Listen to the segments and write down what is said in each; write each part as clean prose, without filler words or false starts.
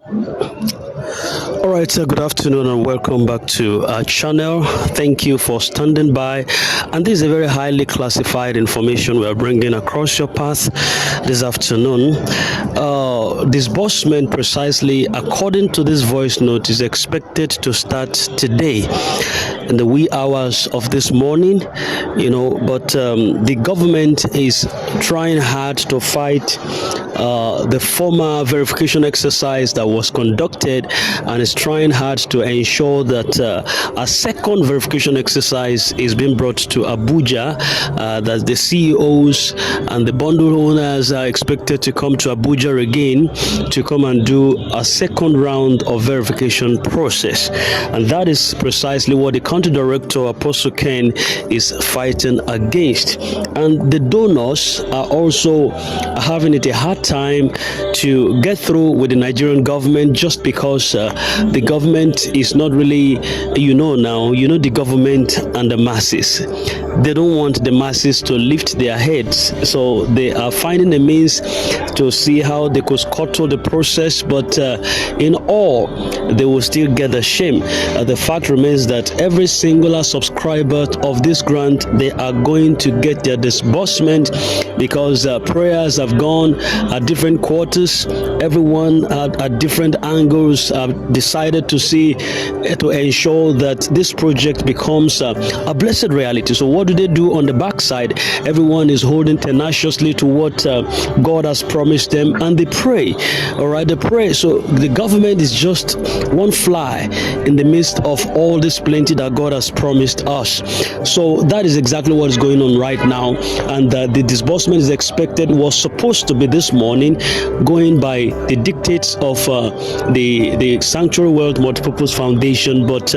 All right, good afternoon and welcome back to our channel. Thank you for standing by. And this is a very highly classified information we are bringing across your path this afternoon. Disbursement, precisely according to this voice note, is expected to start today in the wee hours of this morning, but the government is trying hard to fight the former verification exercise that was conducted and is trying hard to ensure that a second verification exercise is being brought to Abuja, that the CEOs and the bundle owners are expected to come to Abuja again to come and do a second round of verification process. And that is precisely what the country director, Apostle Ken, is fighting against. And the donors are also having it a hard time to get through with the Nigerian government, just because the government is not really, the government and the masses. They don't want the masses to lift their heads, so they are finding a means to see how they could scuttle the process, but in all, they will still get the shame. The fact remains that every singular subscriber of this grant, they are going to get their disbursement, because prayers have gone at different quarters. Everyone at different angles have decided to ensure that this project becomes a blessed reality. So what do they do on the backside? Everyone is holding tenaciously to what God has promised them, and they pray. All right, they pray. So the government is just one fly in the midst of all this plenty that God has promised us. So that is exactly what is going on right now, and the disbursement is expected, was supposed to be this morning, going by the dictates of the Sanctuary World Multipurpose Foundation, but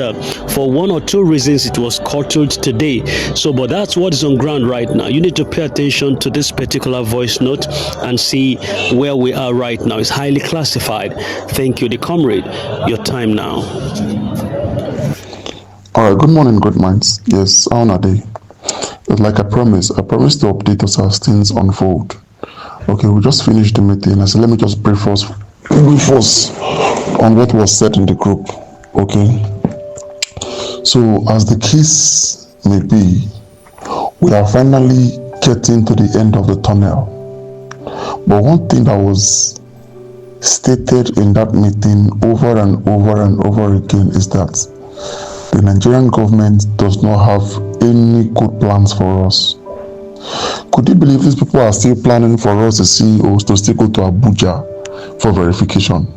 for one or two reasons it was curtailed today. So, but that's what is on ground right now. You need to pay attention to this particular voice note and see where we are right now. It's highly classified. Thank you, the comrade. Your time now. All right, good morning, good minds. Yes, how are they? It's like I promised to update us as things unfold. Okay, we just finished the meeting. I said, let me just brief us on what was said in the group. Okay, so as the case may be, we are finally getting to the end of the tunnel. But one thing that was stated in that meeting over and over and over again is that the Nigerian government does not have any good plans for us. Could you believe these people are still planning for us, the CEOs, to still go to Abuja for verification?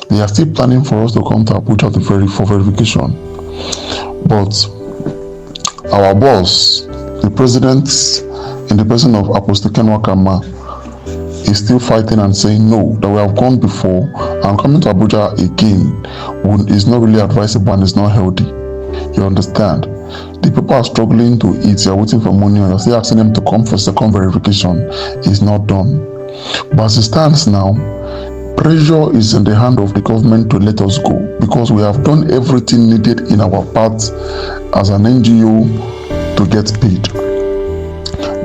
They are still planning for us to come to Abuja for verification. But our boss, the president, in the person of Apostle Ken Wakama, is still fighting and saying no, that we have gone before, and coming to Abuja again is not really advisable and is not healthy. You understand? The people are struggling to eat, you are waiting for money, and you're still asking them to come for second verification. It's not done. But as it stands now, pressure is in the hand of the government to let us go, because we have done everything needed in our part as an NGO to get paid.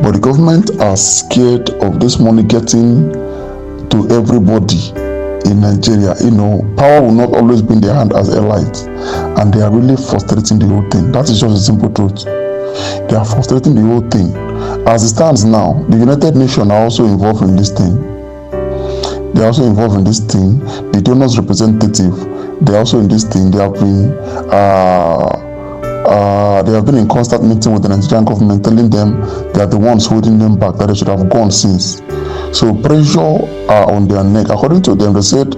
But the government are scared of this money getting to everybody in Nigeria. Power will not always be in their hand as elites, and they are really frustrating the whole thing. That is just a simple truth. They are frustrating the whole thing. As it stands now, the United Nations are also involved in this thing. They are also involved in this thing. The donors representative, they are also in this thing. They have been in constant meeting with the Nigerian government, telling them they are the ones holding them back, that they should have gone since. So pressure are on their neck. According to them, they said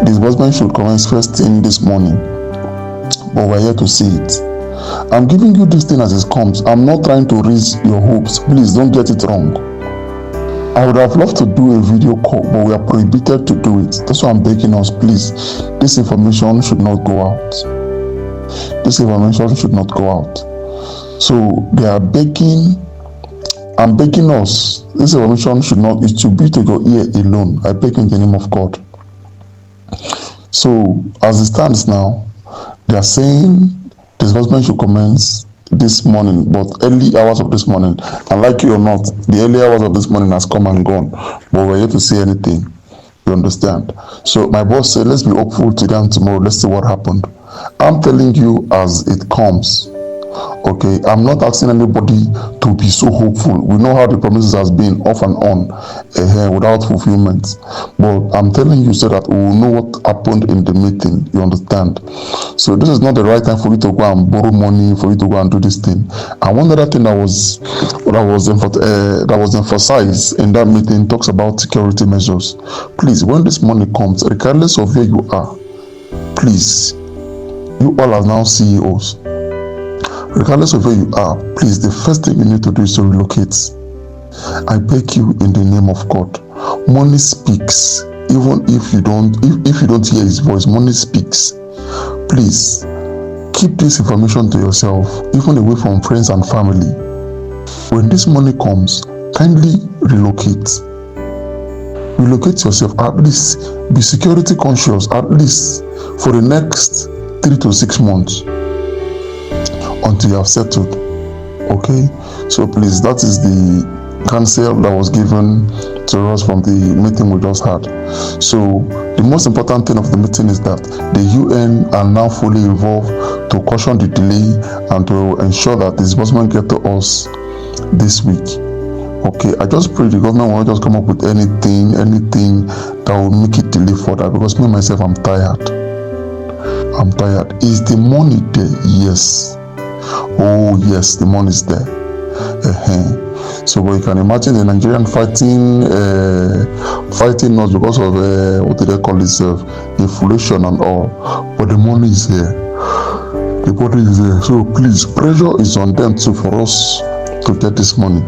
disbursement should commence first thing this morning, but we're here to see it. I'm giving you this thing as it comes. I'm not trying to raise your hopes. Please don't get it wrong. I would have loved to do a video call, but we are prohibited to do it. That's why I'm begging us, please. This information should not go out. This information should not go out. So they are begging. I'm begging us. This information it should be to your ear alone. I beg in the name of God. So as it stands now, they are saying disbursement should commence this morning, but early hours of this morning. And like you or not, the early hours of this morning has come and gone, but we're yet to see anything. You understand? So my boss said, let's be hopeful today and tomorrow. Let's see what happened. I'm telling you as it comes. Okay, I'm not asking anybody to be so hopeful. We know how the promises has been off and on without fulfillment. But I'm telling you so that we will know what happened in the meeting. You understand? So this is not the right time for you to go and borrow money, for you to go and do this thing. And one other thing that was emphasized in that meeting talks about security measures. Please, when this money comes, regardless of where you are, please, you all are now CEOs. Regardless of where you are, please, the first thing you need to do is to relocate. I beg you in the name of God. Money speaks. Even if you don't hear his voice, money speaks. Please, keep this information to yourself, even away from friends and family. When this money comes, kindly relocate. Relocate yourself, at least be security conscious, at least for the next 3 to 6 months. Until you have settled. Okay, so please, that is the counsel that was given to us from the meeting we just had. So the most important thing of the meeting is that the UN are now fully involved to caution the delay and to ensure that disbursement get to us this week. Okay, I just pray the government will not just come up with anything that will make it delay further, because me myself, I'm tired. Is the money there? Yes. Oh yes, the money is there. So, but you can imagine the Nigerian fighting us because of what do they call this, inflation and all. But the money is here. The money is there. So please, pressure is on them too for us to get this money.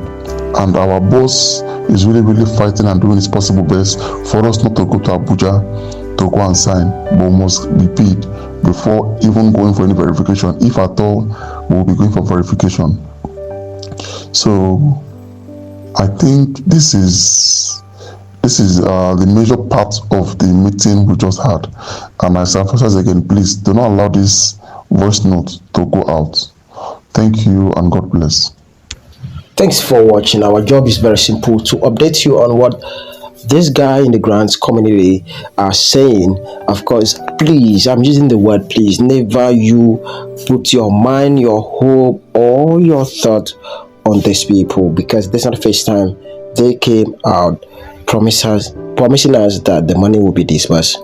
And our boss is really fighting and doing his possible best for us not to go to Abuja to go and sign, but must be paid before even going for any verification. If at all, we'll be going for verification. So I think this is the major part of the meeting we just had. And I emphasize again, please do not allow this voice note to go out. Thank you and God bless. Thanks for watching. Our job is very simple: to update you on what this guy in the grants community are saying. Of course, please, I'm using the word please, never you put your mind, your hope, or your thought on these people, because this is not the first time they came out promising us that the money will be disbursed.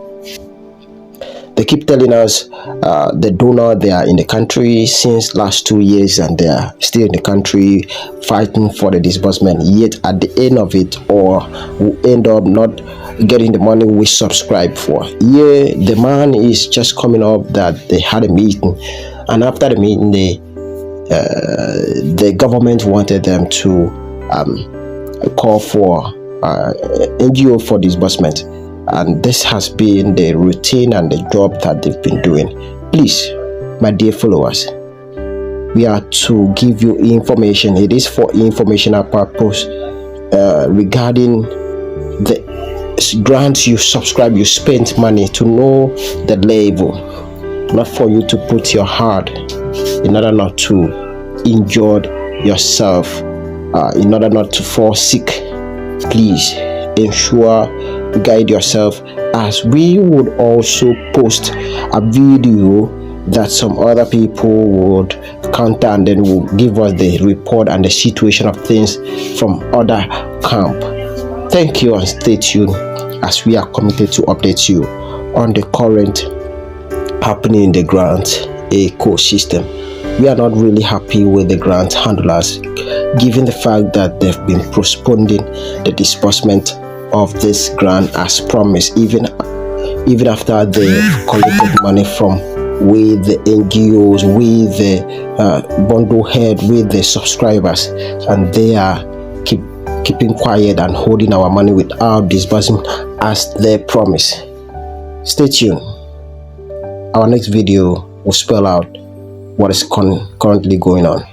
They keep telling us the donor, they are in the country since last 2 years and they are still in the country fighting for the disbursement. Yet at the end of it, or we end up not getting the money we subscribe for. Yeah, the man is just coming up that they had a meeting, and after the meeting, the government wanted them to call for NGO for disbursement. And this has been the routine and the job that they've been doing. Please, my dear followers, we are to give you information. It is for informational purpose regarding the grants you subscribe, you spend money to know the level, not for you to put your heart in order not to injure yourself, in order not to fall sick. Please ensure guide yourself, as we would also post a video that some other people would counter and then will give us the report and the situation of things from other camp. Thank you and stay tuned, as we are committed to update you on the current happening in the grant ecosystem. We are not really happy with the grant handlers, given the fact that they've been postponing the disbursement of this grant as promised, even after they've collected money from with the NGOs, with the bundle head, with the subscribers, and they are keeping quiet and holding our money without disbursing as they promised. Stay tuned. Our next video will spell out what is currently going on.